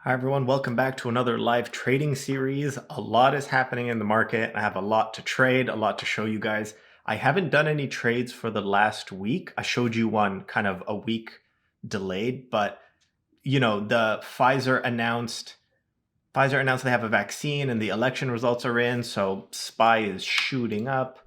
Hi everyone, welcome back to another live trading series. A lot is happening in the market. I have a lot to trade, a lot to show you guys. I haven't done any trades for the last week. I showed you one kind of a week delayed, but the Pfizer announced they have a vaccine and the election results are in, so SPY is shooting up.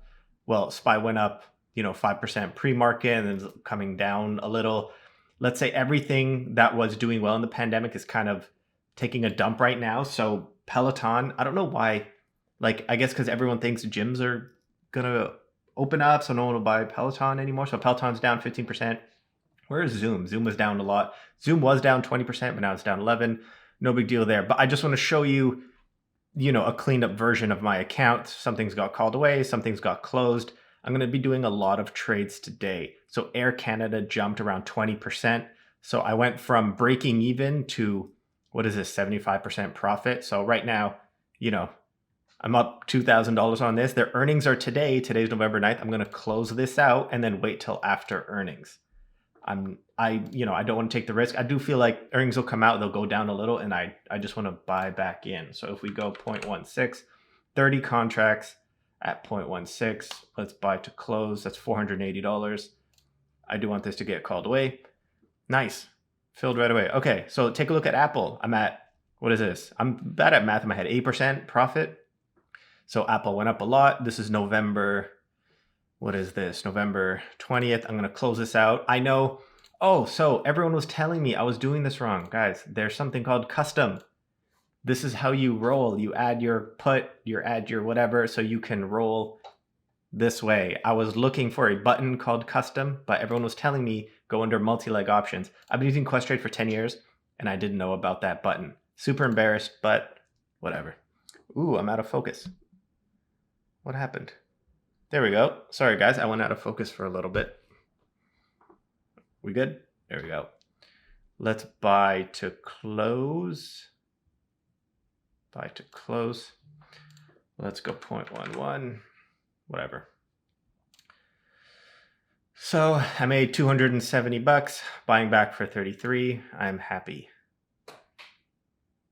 Well, SPY went up, 5% pre-market and then coming down a little. Let's say everything that was doing well in the pandemic is kind of taking a dump right now. So Peloton, I don't know why, I guess because everyone thinks gyms are gonna open up, so no one will buy Peloton anymore. So Peloton's down 15%. Where is Zoom? Zoom was down a lot. Zoom was down 20%, but now it's down 11. No big deal there. But I just want to show you, a cleaned up version of my account. Some things got called away, some things got closed. I'm going to be doing a lot of trades today. So Air Canada jumped around 20%. So I went from breaking even to, what is this, 75% profit. So right now, I'm up $2,000 on this. Their earnings are today. Today's November 9th. I'm going to close this out and then wait till after earnings. I don't want to take the risk. I do feel like earnings will come out, they'll go down a little, and I just want to buy back in. So if we go 0.16, 30 contracts at 0.16, let's buy to close. That's $480. I do want this to get called away. Nice. Filled right away. Okay, so take a look at Apple. I'm at, what is this? I'm bad at math in my head. 8% profit. So Apple went up a lot. This is November. What is this? November 20th. I'm going to close this out. I know. Oh, so everyone was telling me I was doing this wrong. Guys, there's something called custom. This is how you roll. You add your put, you add your whatever, so you can roll this way. I was looking for a button called custom, but everyone was telling me go under multi-leg options. I've been using Questrade for 10 years, and I didn't know about that button. Super embarrassed, but whatever. Ooh, I'm out of focus. What happened? There we go. Sorry, guys. I went out of focus for a little bit. We good? There we go. Let's buy to close. Buy to close. Let's go 0.11. Whatever. So I made 270 bucks, buying back for 33. I'm happy.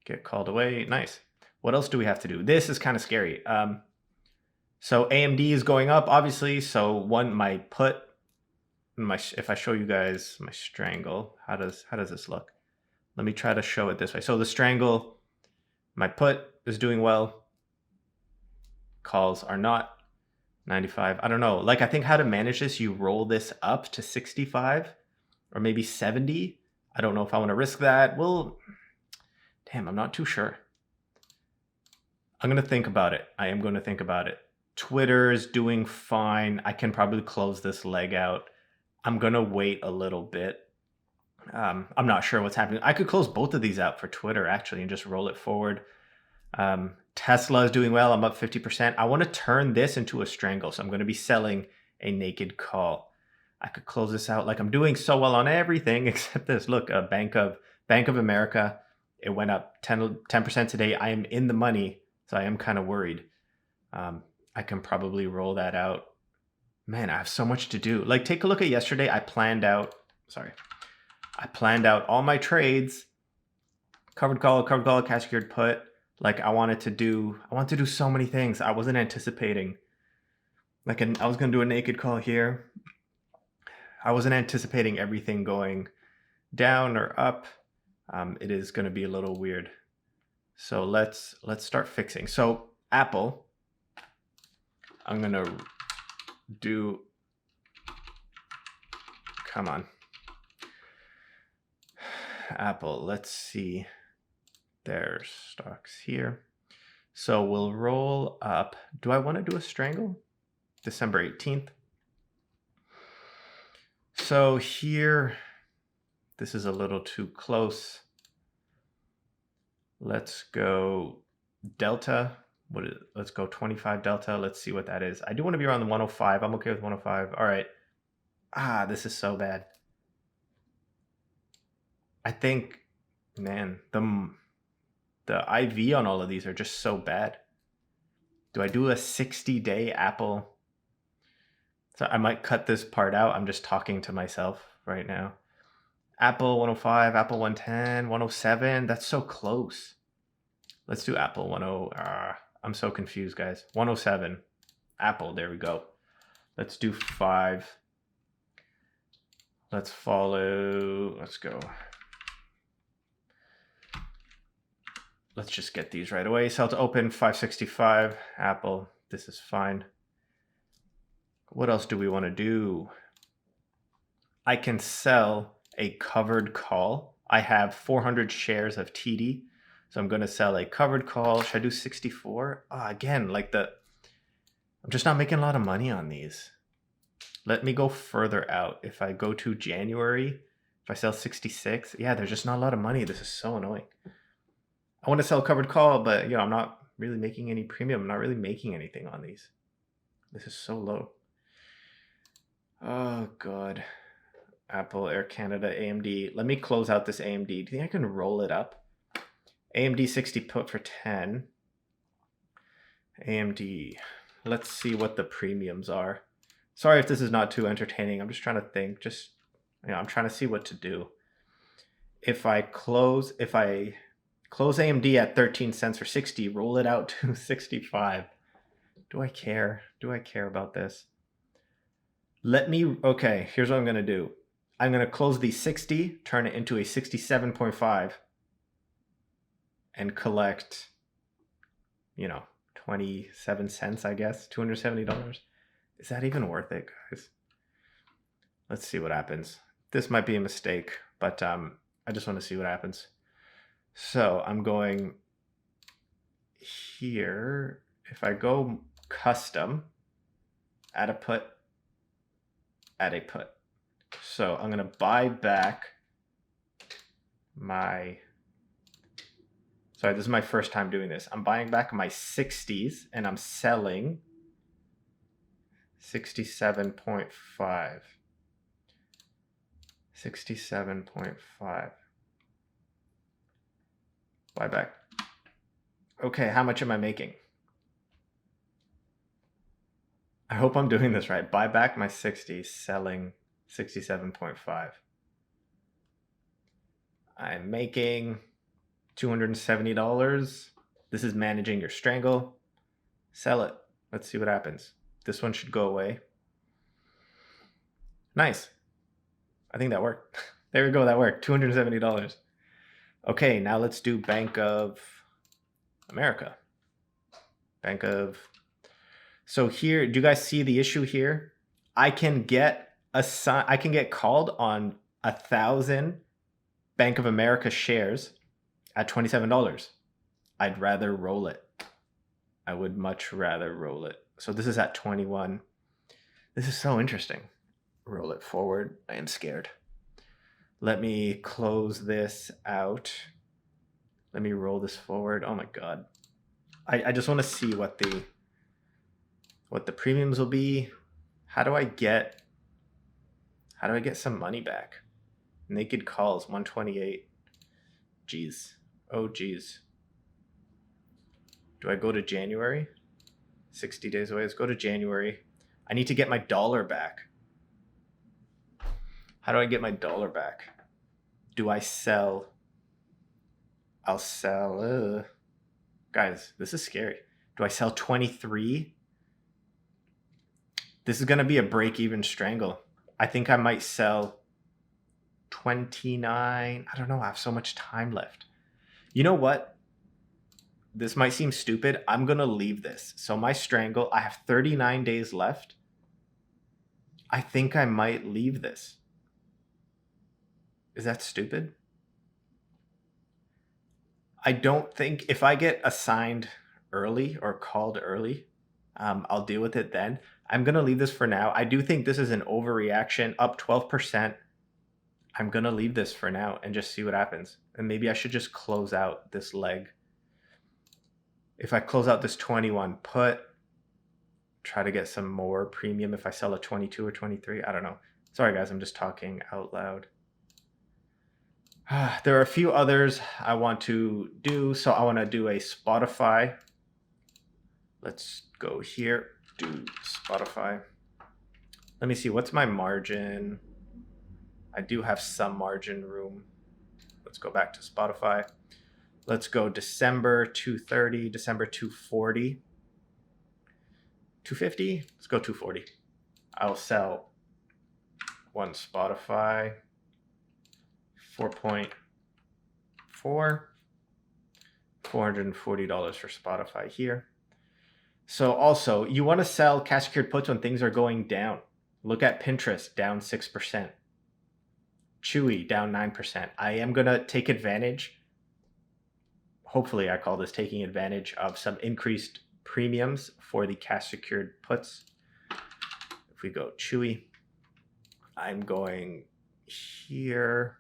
Get called away. Nice. What else do we have to do? This is kind of scary. So AMD is going up, obviously. So my put, if I show you guys my strangle, how does this look? Let me try to show it this way. So the strangle, my put is doing well. Calls are not. 95. I don't know. I think how to manage this, you roll this up to 65 or maybe 70. I don't know if I want to risk that. Well, damn, I'm not too sure. I'm going to think about it. I am going to think about it. Twitter is doing fine. I can probably close this leg out. I'm going to wait a little bit. I'm not sure what's happening. I could close both of these out for Twitter actually and just roll it forward. Tesla is doing well. I'm up 50%. I want to turn this into a strangle. So I'm going to be selling a naked call. I could close this out. I'm doing so well on everything except this. Look, Bank of America. It went up 10% today. I am in the money. So I am kind of worried. I can probably roll that out. Man, I have so much to do. Take a look at yesterday. I planned out all my trades. Covered call, cash secured put. I wanted to do so many things. I wasn't anticipating. I was going to do a naked call here. I wasn't anticipating everything going down or up. It is going to be a little weird. So let's start fixing. So Apple, I'm going to do, come on. Apple, let's see their stocks here. So we'll roll up. Do I want to do a strangle? December 18th. So here, this is a little too close. Let's go delta. Let's go 25 delta. Let's see what that is. I do want to be around the 105. I'm okay with 105. All right. This is so bad. I think, man, the IV on all of these are just so bad. Do I do a 60-day Apple? So I might cut this part out. I'm just talking to myself right now. Apple 105, Apple 110, 107. That's so close. Let's do Apple 10. I'm so confused, guys. 107. Apple, there we go. Let's do 5. Let's follow. Let's go. Let's just get these right away. Sell to open 565. Apple, this is fine. What else do we want to do? I can sell a covered call. I have 400 shares of TD. So I'm going to sell a covered call. Should I do 64? Again, like I'm just not making a lot of money on these. Let me go further out. If I go to January, if I sell 66, yeah, there's just not a lot of money. This is so annoying. I want to sell a covered call, but you know, I'm not really making any premium. I'm not really making anything on these. This is so low. Oh God. Apple, Air Canada, AMD. Let me close out this AMD. Do you think I can roll it up? AMD 60 put for 10. AMD. Let's see what the premiums are. Sorry if this is not too entertaining. I'm just trying to think. Just, you know, I'm trying to see what to do. If I close AMD at 13 cents for 60, roll it out to 65. Do I care? Do I care about this? Okay, here's what I'm going to do. I'm going to close the 60, turn it into a 67.5, and collect, you know, 27 cents, I guess, $270. Is that even worth it, guys? Let's see what happens. This might be a mistake, but I just want to see what happens. So I'm going here. If I go custom, add a put, add a put. So I'm going to buy back my, sorry, this is my first time doing this. I'm buying back my 60s and I'm selling 67.5. 67.5. Buy back. Okay, how much am I making? I hope I'm doing this right. Buy back my 60s, selling 67.5. I'm making $270. This is managing your strangle. Sell it. Let's see what happens. This one should go away. Nice. I think that worked. There we go. That worked. $270. Okay, now let's do Bank of America. So here, do you guys see the issue here? I can get called on 1,000 Bank of America shares at $27. I'd rather roll it. I would much rather roll it. So this is at 21. This is so interesting. Roll it forward. I am scared. Let me close this out. Let me roll this forward. Oh my God. I just want to see what the premiums will be. How do I get some money back? Naked calls, 128. Jeez. Oh, geez. Do I go to January? 60 days away. Let's go to January. I need to get my dollar back. How do I get my dollar back? Do I sell? I'll sell. Guys, this is scary. Do I sell 23? This is going to be a break-even strangle. I think I might sell 29. I don't know. I have so much time left. You know what? This might seem stupid. I'm going to leave this. So my strangle, I have 39 days left. I think I might leave this. Is that stupid? I don't think if I get assigned early or called early, I'll deal with it then. I'm going to leave this for now. I do think this is an overreaction, up 12%. I'm going to leave this for now and just see what happens. And maybe I should just close out this leg. If I close out this 21 put, try to get some more premium if I sell a 22 or 23. I don't know. Sorry, guys. I'm just talking out loud. There are a few others I want to do. So I want to do a Spotify. Let's go here, do Spotify. Let me see, what's my margin? I do have some margin room. Let's go back to Spotify. Let's go December 230, December 240. 250? Let's go 240. I'll sell one Spotify. 4.4. $440 for Spotify here. So also, you want to sell cash secured puts when things are going down. Look at Pinterest, down 6%. CHWY, down 9%. I am going to take advantage. Hopefully, I call this taking advantage of some increased premiums for the cash secured puts. If we go CHWY, I'm going here.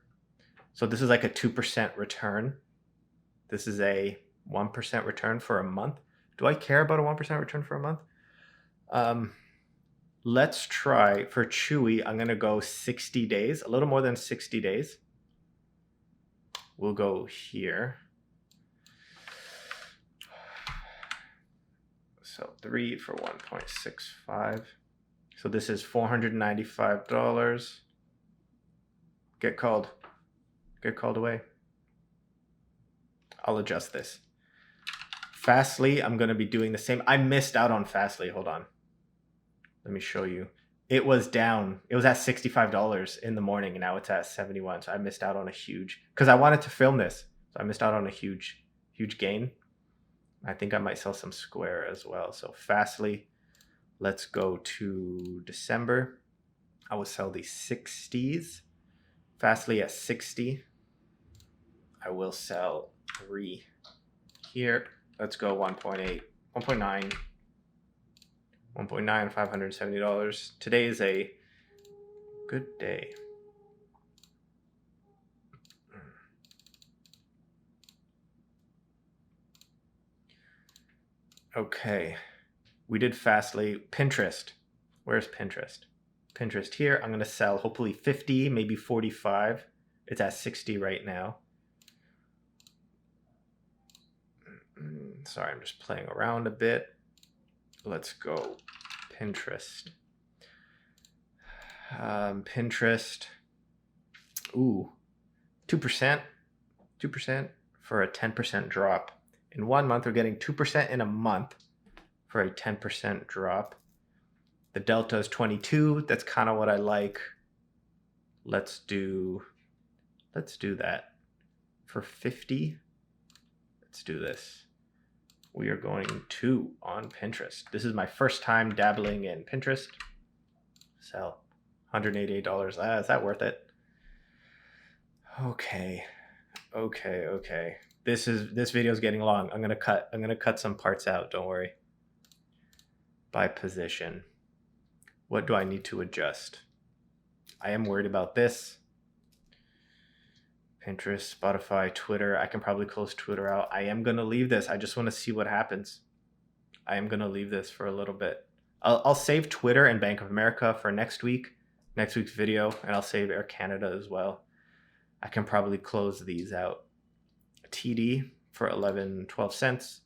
So this is like a 2% return. This is a 1% return for a month. Do I care about a 1% return for a month? Let's try for CHWY. I'm going to go 60 days, a little more than 60 days. We'll go here. So 3 for 1.65. So this is $495. Get called. Get called away. I'll adjust this. FSLY, I'm going to be doing the same. I missed out on FSLY. Hold on. Let me show you. It was down. It was at $65 in the morning, and now it's at 71. So I missed out on a huge, because I wanted to film this. So I missed out on a huge gain. I think I might sell some Square as well. So FSLY, let's go to December. I will sell the 60s. FSLY at 60. I will sell 3 here. Let's go 1.8, 1.9, 1.9, $570. Today is a good day. Okay, we did FSLY. Pinterest, where's Pinterest? Pinterest here. I'm gonna sell hopefully 50, maybe 45. It's at 60 right now. Sorry, I'm just playing around a bit. Let's go Pinterest. Pinterest. Ooh, 2%. 2% for a 10% drop. In 1 month, we're getting 2% in a month for a 10% drop. The delta is 22. That's kind of what I like. Let's do that for 50. Let's do this. We are going 2 on Pinterest. This is my first time dabbling in Pinterest. Sell $188. Is that worth it? Okay. This video is getting long. I'm gonna cut some parts out. Don't worry. By position. What do I need to adjust? I am worried about this. Pinterest, Spotify, Twitter. I can probably close Twitter out. I am going to leave this. I just want to see what happens. I am going to leave this for a little bit. I'll save Twitter and Bank of America for next week's video, and I'll save Air Canada as well. I can probably close these out. TD for 11-12 cents.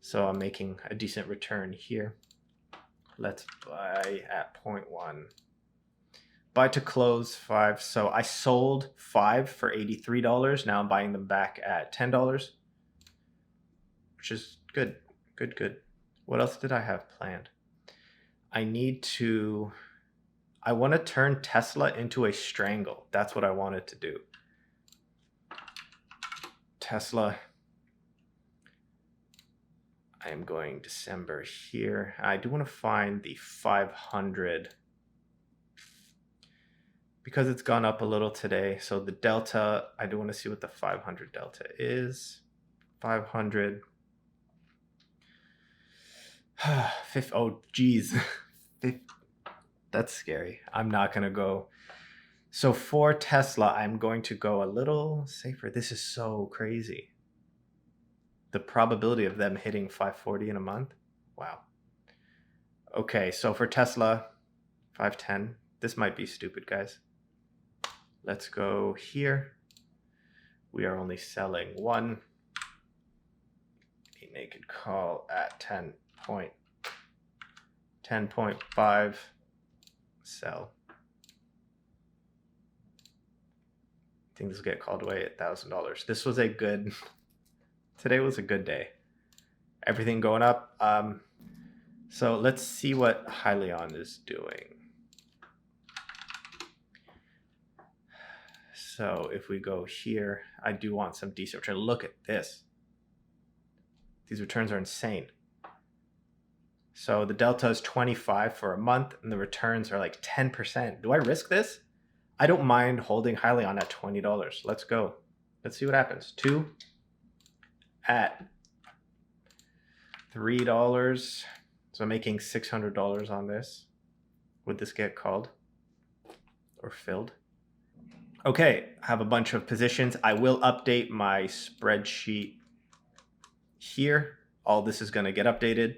So I'm making a decent return here. Let's buy at 0.1. Buy to close 5. So I sold 5 for $83. Now I'm buying them back at $10, which is good. Good. What else did I have planned? I want to turn Tesla into a strangle. That's what I wanted to do. Tesla. I am going December here. I do want to find the 500 because it's gone up a little today. So the delta, I do want to see what the 500 delta is. 500. Oh, geez. That's scary. I'm not going to go. So for Tesla, I'm going to go a little safer. This is so crazy. The probability of them hitting 540 in a month. Wow. Okay, so for Tesla, 510. This might be stupid, guys. Let's go here. We are only selling 1. A naked call at 10.5. Sell. Things will get called away at $1,000. This was a good, today was a good day. Everything going up. So let's see what Hyliion is doing. So if we go here, I do want some decent return. Look at this. These returns are insane. So the delta is 25 for a month and the returns are like 10%. Do I risk this? I don't mind holding Hyliion at $20. Let's go. Let's see what happens. 2 at $3. So I'm making $600 on this. Would this get called or filled? Okay, I have a bunch of positions. I will update my spreadsheet here. All this is going to get updated.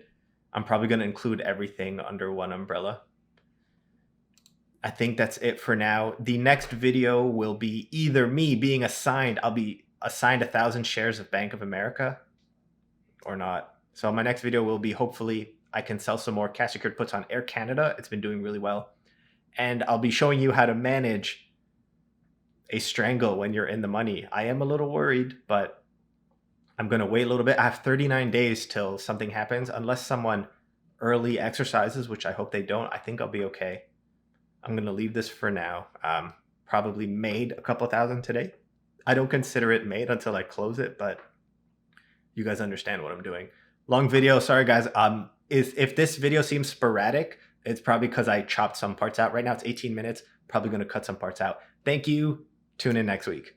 I'm probably going to include everything under one umbrella. I think that's it for now. The next video will be either me being assigned, I'll be assigned 1,000 shares of Bank of America or not. So my next video will be, hopefully I can sell some more cash secured puts on Air Canada. It's been doing really well. And I'll be showing you how to manage a strangle when you're in the money. I am a little worried, but I'm going to wait a little bit. I have 39 days till something happens. Unless someone early exercises, which I hope they don't, I think I'll be okay. I'm going to leave this for now. Probably made a couple thousand today. I don't consider it made until I close it, but you guys understand what I'm doing. Long video. Sorry, guys. If this video seems sporadic, it's probably because I chopped some parts out. Right now it's 18 minutes. Probably going to cut some parts out. Thank you. Tune in next week.